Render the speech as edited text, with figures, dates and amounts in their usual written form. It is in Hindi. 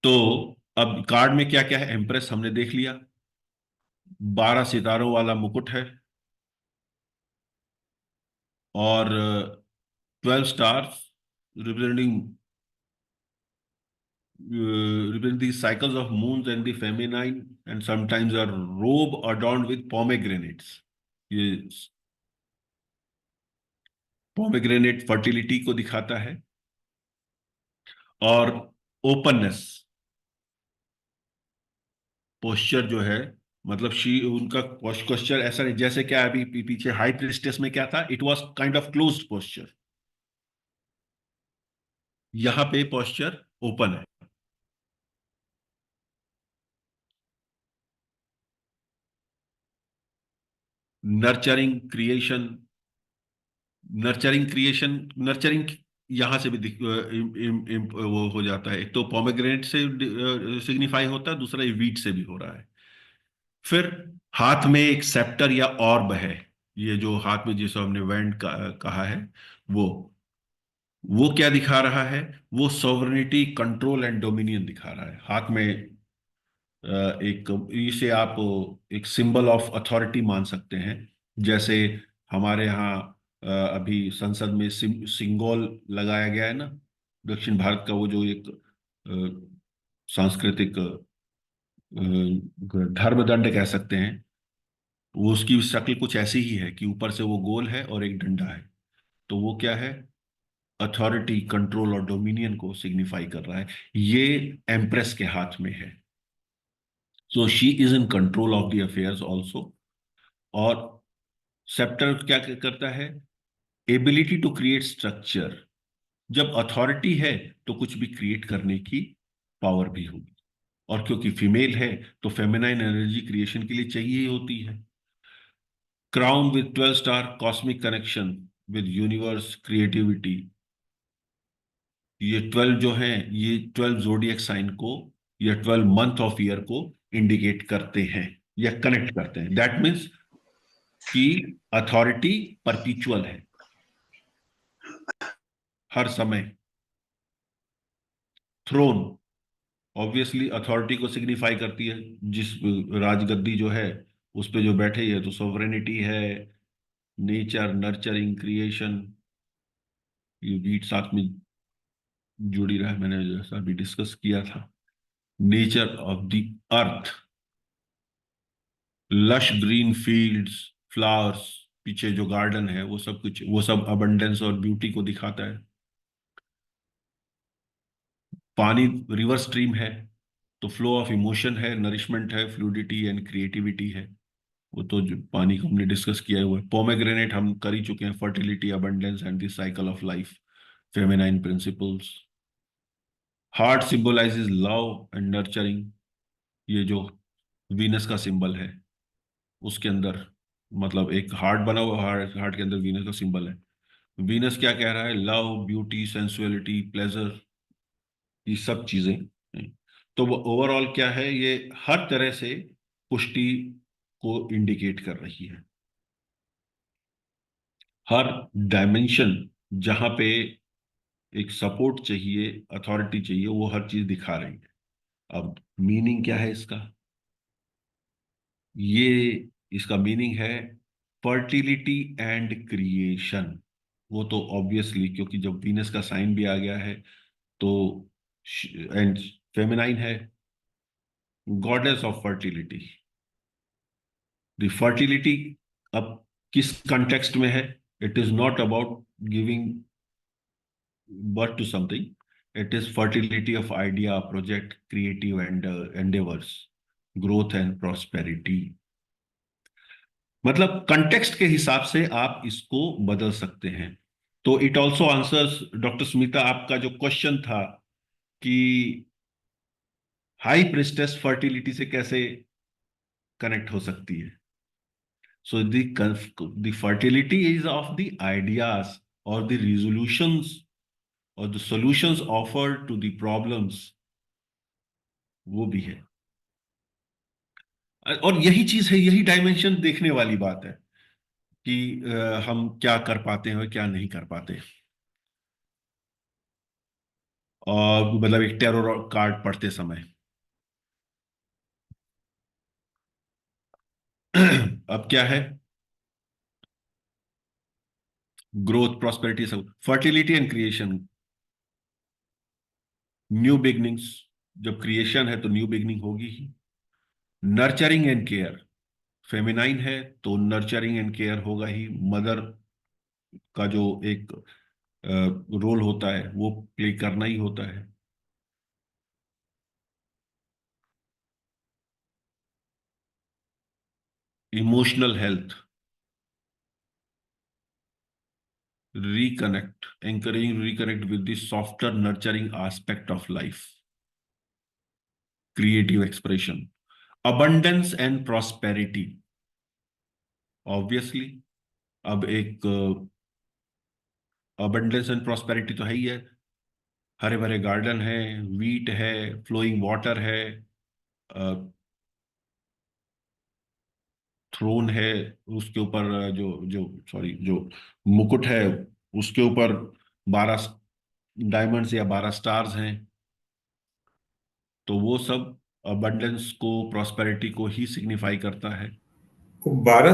तो अब कार्ड में क्या क्या है, एम्प्रेस हमने देख लिया, 12 सितारों वाला मुकुट है, और 12 stars representing represent the cycles of moons and the feminine, and sometimes a robe adorned with pomegranates. ये पोमेग्रेनेट फर्टिलिटी को दिखाता है, और ओपननेस, पोस्चर जो है, मतलब शी उनका पोस्चर ऐसा नहीं, जैसे क्या अभी पीछे हाई प्रिस्टेस में क्या था, it was kind of closed posture, यहाँ पे पोस्चर ओपन है। नर्चरिंग क्रिएशन, नर्चरिंग यहां से भी वो हो जाता है, एक तो पोमेग्रेनेट से सिग्निफाई होता है, दूसरा वीट से भी हो रहा है। फिर हाथ में एक सेप्टर या ऑर्ब है, ये जो हाथ में जिसे हमने वैंड कहा है, वो वो क्या दिखा रहा है, वो सॉवरेनिटी, कंट्रोल एंड डोमिनियन दिखा रहा है हाथ में। एक इसे आप एक सिंबल ऑफ अथॉरिटी मान सकते हैं। जैसे हमारे यहाँ अभी संसद में सिंगोल लगाया गया है ना, दक्षिण भारत का वो जो एक सांस्कृतिक धर्मदंड कह सकते हैं, वो उसकी शक्ल कुछ ऐसी ही है कि ऊपर से वो गोल है और एक डंडा है। तो वो क्या है, अथॉरिटी, कंट्रोल और डोमिनियन को सिग्निफाई कर रहा है। ये एम्प्रेस के हाथ में है, so she is in control of the affairs also. और सेप्टर क्या करता है, एबिलिटी टू क्रिएट स्ट्रक्चर। जब अथॉरिटी है तो कुछ भी क्रिएट करने की पावर भी होगी, और क्योंकि फीमेल है तो फेमिनाइन एनर्जी क्रिएशन के लिए चाहिए ही होती है। Crown with 12 star, cosmic connection with universe, creativity. ये 12 जो है, ये 12 जोडियक साइन को या 12 मंथ ऑफ ईयर को इंडिकेट करते हैं या कनेक्ट करते हैं। दैट मीन्स कि अथॉरिटी परपिचुअल है हर समय। थ्रोन ऑब्वियसली अथॉरिटी को सिग्निफाई करती है, जिस राजगद्दी जो है उस पे जो बैठे ही है, तो सोवरेनिटी है, नेचर, नर्चरिंग, क्रिएशन, ये बीट साथ में जुड़ी रहा है, मैंने जैसा भी डिस्कस किया था। Nature of the earth, lush green fields, flowers, पीछे जो गार्डन है वो सब कुछ, वो सब अबंडेंस और ब्यूटी को दिखाता है। पानी रिवर स्ट्रीम है, तो फ्लो ऑफ इमोशन है, नरिशमेंट है, फ्लूडिटी एंड क्रिएटिविटी है। वो तो जो पानी को हमने डिस्कस किया हुआ है। पोमेग्रेनेट हम कर ही चुके हैं, fertility, abundance and the cycle of life, feminine principles. Heart symbolises love and nurturing, ये जो वीनस का सिंबल है उसके अंदर, मतलब एक हार्ट बना हुआ, हार्ट हार्ट के अंदर वीनस का सिंबल है। वीनस क्या कह रहा है, लव, ब्यूटी, सेंसुअलिटी, प्लेजर, ये सब चीजें हैं। तो वो ओवरऑल क्या है, ये हर तरह से पुष्टि को इंडिकेट कर रही है। हर डायमेंशन जहां पे एक सपोर्ट चाहिए, अथॉरिटी चाहिए, वो हर चीज दिखा रही है। अब मीनिंग क्या है इसका, ये इसका मीनिंग है फर्टिलिटी एंड क्रिएशन। वो तो ऑब्वियसली, क्योंकि जब वीनस का साइन भी आ गया है तो, एंड फेमिनाइन है, goddess of fertility. The fertility अब किस कंटेक्स्ट में है, it is not about giving birth to something. It is fertility of idea, project, creative and endeavors, growth and prosperity. मतलब कंटेक्स्ट के हिसाब से आप इसको बदल सकते हैं। तो it also answers, doctor Smita, आपका जो क्वेश्चन था कि हाई प्रिस्टेस फर्टिलिटी से कैसे कनेक्ट हो सकती है। So the fertility is of the ideas और द रिजोल्यूशंस और the solutions offered to the problems, वो भी है। और यही चीज है, यही डायमेंशन देखने वाली बात है कि हम क्या कर पाते हैं और क्या नहीं कर पाते। और मतलब एक टेरर कार्ड पढ़ते समय। अब क्या है? ग्रोथ, प्रॉस्पेरिटी, सब, fertility and creation, new beginnings. जब क्रिएशन है तो न्यू बिगनिंग होगी ही। नर्चरिंग एंड केयर, फेमिनाइन है तो नर्चरिंग एंड केयर होगा ही। मदर का जो एक रोल होता है वो प्ले करना ही होता है। Emotional health, reconnect, encouraging reconnect with the softer nurturing aspect of life. Creative expression, abundance and prosperity, obviously। अब एक abundance एंड प्रॉस्पेरिटी तो है ही है। हरे भरे गार्डन है, वीट है, फ्लोइंग वाटर है, थ्रोन है, उसके ऊपर जो जो सॉरी जो मुकुट है, उसके ऊपर 12 डायमंड्स या 12 स्टार्स हैं। तो वो सब अबंडेंस को, प्रॉस्पेरिटी को ही सिग्निफाई करता है। 12